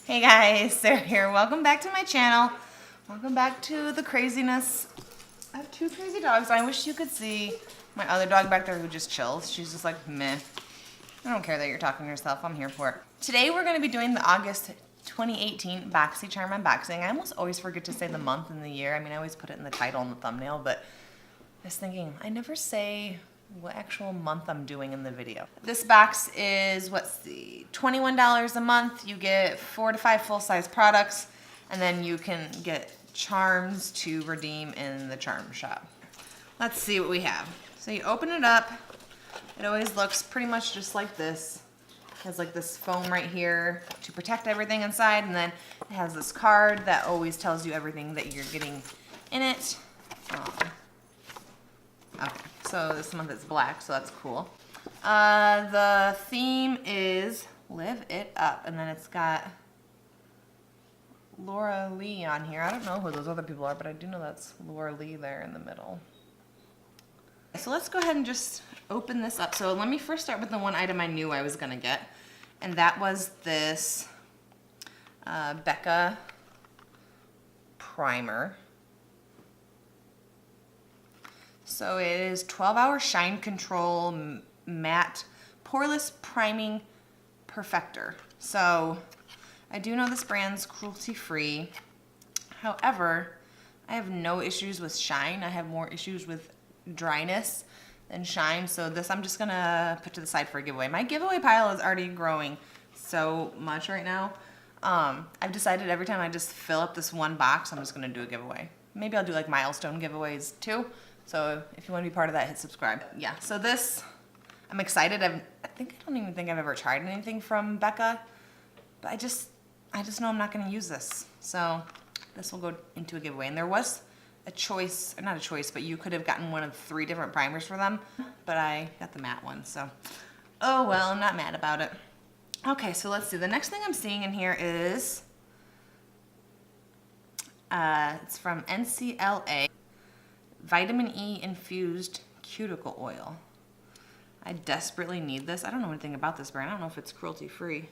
Hey guys, Sarah here. Welcome back to my channel. Welcome back to the craziness. I have two crazy dogs. I wish you could see my other dog back there who just chills. She's just like, meh. I don't care that you're talking to yourself. I'm here for it. Today we're going to be doing the August 2018 Boxycharm unboxing. I almost always forget to say the month and the year. I mean, I always put it in the title and the thumbnail, but I was thinking, I never say what actual month I'm doing in the video. This box is, let's see, $21 a month. You get 4 to 5 full-size products, and then you can get charms to redeem in the charm shop. Let's see what we have. So you open it up. It always looks pretty much just like this. It has like this foam right here to protect everything inside, and then it has this card that always tells you everything that you're getting in it. Okay, so this month it's black, so that's cool. The theme is Live It Up, and then it's got Laura Lee on here. I don't know who those other people are, but I do know that's Laura Lee there in the middle. So let's go ahead and just open this up. So let me first start with the one item I knew I was gonna get, and that was this Becca primer. So it is 12-hour shine control matte poreless priming perfector. So I do know this brand's cruelty free. However, I have no issues with shine. I have more issues with dryness than shine. So this I'm just gonna put to the side for a giveaway. My giveaway pile is already growing so much right now. I've decided every time I just fill up this one box, I'm just gonna do a giveaway. Maybe I'll do like milestone giveaways too. So if you want to be part of that, hit subscribe. Yeah, so this, I'm excited. I don't even think I've ever tried anything from Becca, but I just know I'm not going to use this. So this will go into a giveaway. And there was a choice, or not a choice, but you could have gotten one of 3 different primers for them, but I got the matte one. So, oh well, I'm not mad about it. Okay, so let's see. The next thing I'm seeing in here is, it's from NCLA. Vitamin E infused cuticle oil. I desperately need this. I don't know anything about this brand. I don't know if it's cruelty free.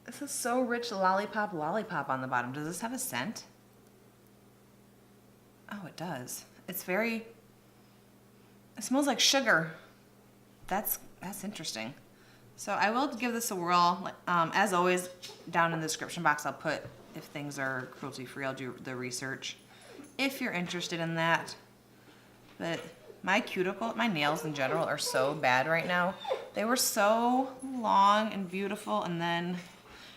This is so rich. Lollipop on the bottom. Does this have a scent? Oh, it does. It's very, it smells like sugar. That's interesting. So I will give this a whirl. As always, down in the description box, I'll put if things are cruelty free. I'll do the research if you're interested in that. But my cuticle, my nails in general are so bad right now. They were so long and beautiful, and then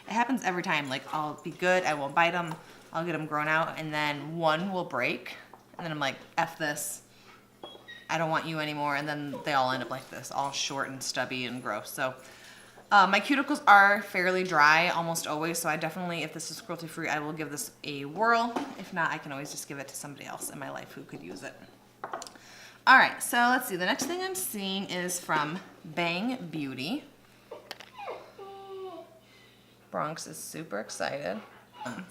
it happens every time. Like, I'll be good, I won't bite them, I'll get them grown out, and then one will break, and then I'm like, F this, I don't want you anymore, and then they all end up like this, all short and stubby and gross. So my cuticles are fairly dry almost always, so I definitely, if this is cruelty free, I will give this a whirl. If not, I can always just give it to somebody else in my life who could use it. All right, so let's see. The next thing I'm seeing is from Bang Beauty. Bronx is super excited. I'm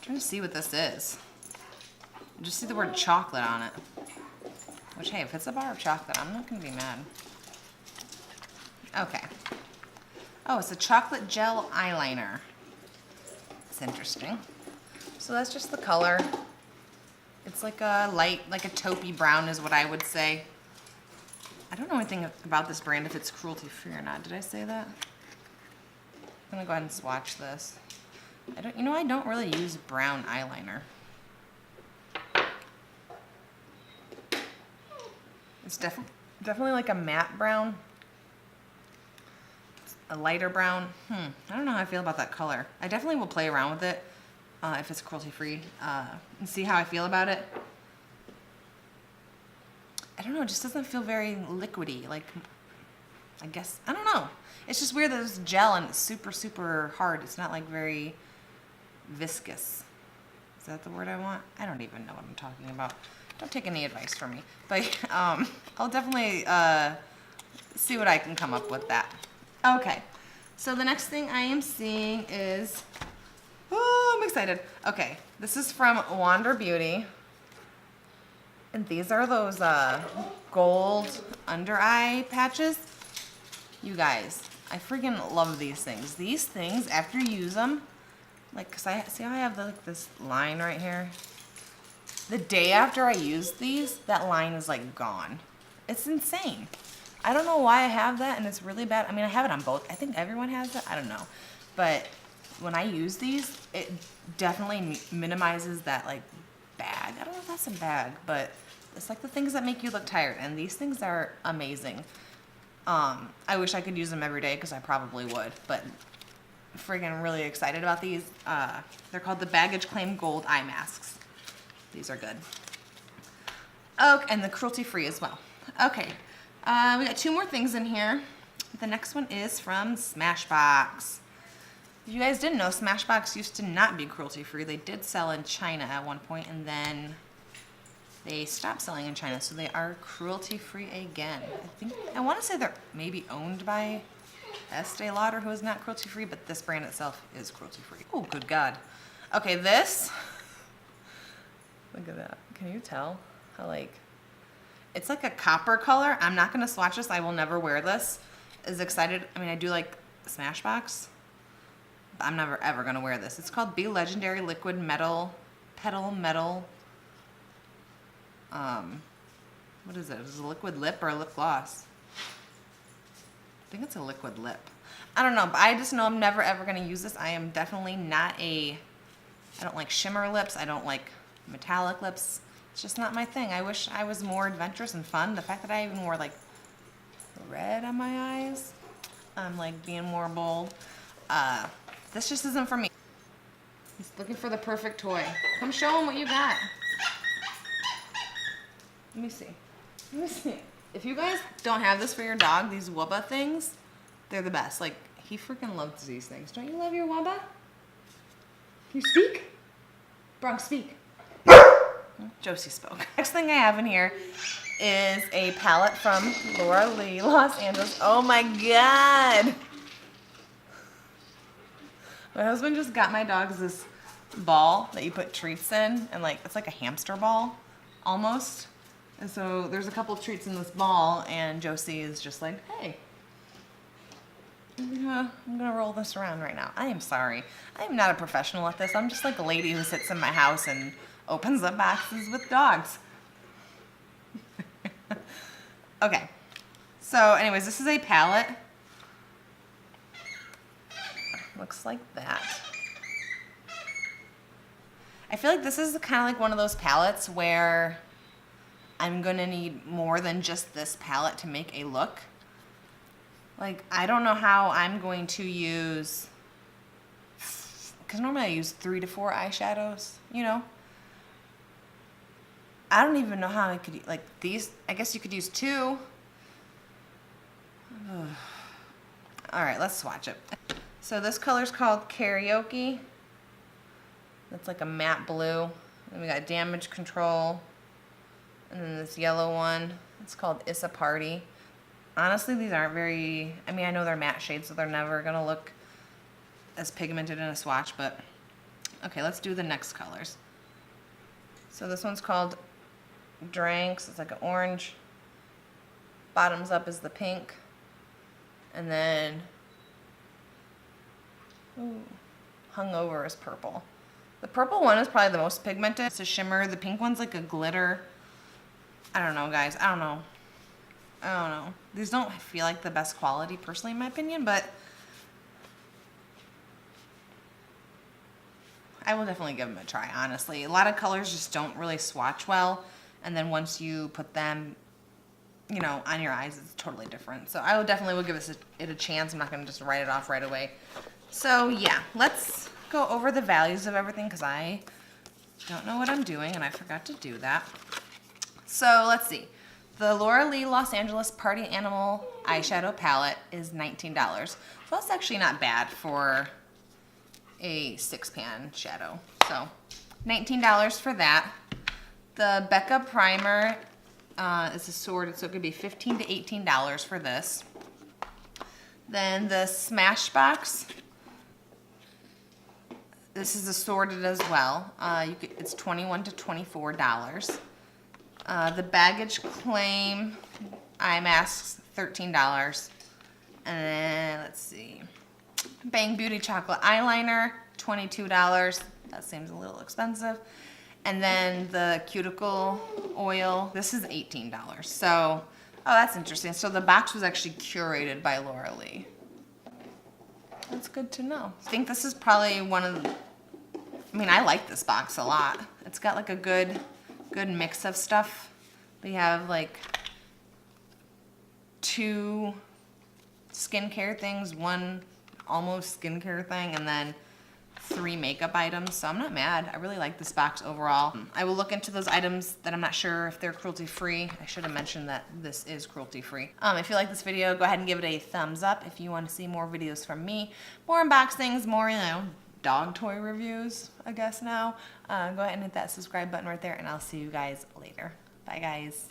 trying to see what this is. I just see the word chocolate on it. Which, hey, if it's a bar of chocolate, I'm not going to be mad. Okay. Oh, it's a chocolate gel eyeliner. It's interesting. So that's just the color. It's like a light, like a taupey brown is what I would say. I don't know anything about this brand, if it's cruelty free or not. Did I say that? I'm gonna go ahead and swatch this. I don't really use brown eyeliner. It's definitely like a matte brown. A lighter brown. I don't know how I feel about that color. I definitely will play around with it if it's cruelty free and see how I feel about it. I don't know, it just doesn't feel very liquidy. Like, I guess, I don't know. It's just weird that it's gel and it's super, super hard. It's not like very viscous. Is that the word I want? I don't even know what I'm talking about. Don't take any advice from me. But I'll definitely see what I can come up with that. Okay, so the next thing I am seeing is, oh, I'm excited. Okay, this is from Wander Beauty. And these are those gold under eye patches. You guys, I freaking love these things. These things, after you use them, like, cause I see how I have like this line right here. The day after I use these, that line is like gone. It's insane. I don't know why I have that, and it's really bad. I mean, I have it on both. I think everyone has it. I don't know, but when I use these, it definitely minimizes that like bag. I don't know if that's a bag, but it's like the things that make you look tired, and these things are amazing. I wish I could use them every day because I probably would, but friggin' really excited about these. They're called the Baggage Claim Gold Eye Masks. These are good. Oh, and the cruelty free as well. Okay, we got 2 more things in here. The next one is from Smashbox. If you guys didn't know, Smashbox used to not be cruelty free. They did sell in China at one point, and then they stopped selling in China, so they are cruelty free again. I want to say they're maybe owned by Estee Lauder, who is not cruelty free, but this brand itself is cruelty free. Oh, good God. Okay, this, look at that. Can you tell how like, it's like a copper color. I'm not going to swatch this. I will never wear this. As excited, I mean, I do like Smashbox, but I'm never ever going to wear this. It's called Be Legendary Liquid Metal, Petal Metal. What is it? Is it a liquid lip or a lip gloss? I think it's a liquid lip. I don't know, but I just know I'm never ever going to use this. I am definitely not I don't like shimmer lips. I don't like metallic lips. It's just not my thing. I wish I was more adventurous and fun. The fact that I even wore like red on my eyes, I'm like being more bold. This just isn't for me. He's looking for the perfect toy. Come show him what you got. Let me see. Let me see. If you guys don't have this for your dog, these Wubba things, they're the best. Like, he freaking loves these things. Don't you love your Wubba? Can you speak? Bronx, speak. Josie spoke. Next thing I have in here is a palette from Laura Lee, Los Angeles. Oh my God. My husband just got my dogs this ball that you put treats in, and like, it's like a hamster ball, almost. And so there's a couple treats in this ball, and Josie is just like, hey, I'm gonna roll this around right now. I am sorry. I am not a professional at this. I'm just like a lady who sits in my house and opens up boxes with dogs. Okay. So anyways, this is a palette. Looks like that. I feel like this is kind of like one of those palettes where I'm gonna need more than just this palette to make a look. Like, I don't know how I'm going to use, because normally I use 3 to 4 eyeshadows, you know? I don't even know how I could, like these, I guess you could use 2. All right, let's swatch it. So this color's called Karaoke. That's like a matte blue. Then we got Damage Control. And then this yellow one, it's called It's a Party. Honestly, these aren't very, I mean, I know they're matte shades, so they're never gonna look as pigmented in a swatch, but okay, let's do the next colors. So this one's called Drinks. It's like an orange. Bottoms up is the pink. And then, ooh, Hungover is purple. The purple one is probably the most pigmented. It's a shimmer. The pink one's like a glitter. I don't know, guys. I don't know. These don't feel like the best quality, personally, in my opinion, but I will definitely give them a try, honestly. A lot of colors just don't really swatch well, and then once you put them, you know, on your eyes, it's totally different. So I will definitely give it a chance. I'm not going to just write it off right away. So yeah, let's go over the values of everything because I don't know what I'm doing, and I forgot to do that. So let's see. The Laura Lee Los Angeles Party Animal eyeshadow palette is $19. So that's actually not bad for a 6-pan shadow. So $19 for that. The Becca primer is assorted, so it could be $15 to $18 for this. Then the Smashbox, this is assorted as well. It's $21 to $24. The Baggage Claim eye masks, $13. And then, let's see, Bang Beauty Chocolate Eyeliner, $22. That seems a little expensive. And then the Cuticle Oil, this is $18. So, oh, that's interesting. So the box was actually curated by Laura Lee. That's good to know. I think this is probably one of the, I mean, I like this box a lot. It's got like a good mix of stuff. We have like 2 skincare things, 1 almost skincare thing, and then 3 makeup items. So I'm not mad. I really like this box overall. I will look into those items that I'm not sure if they're cruelty free. I should have mentioned that this is cruelty free. If you like this video, go ahead and give it a thumbs up. If you want to see more videos from me, more unboxings, more, you know, dog toy reviews, I guess now, go ahead and hit that subscribe button right there, and I'll see you guys later. Bye, guys.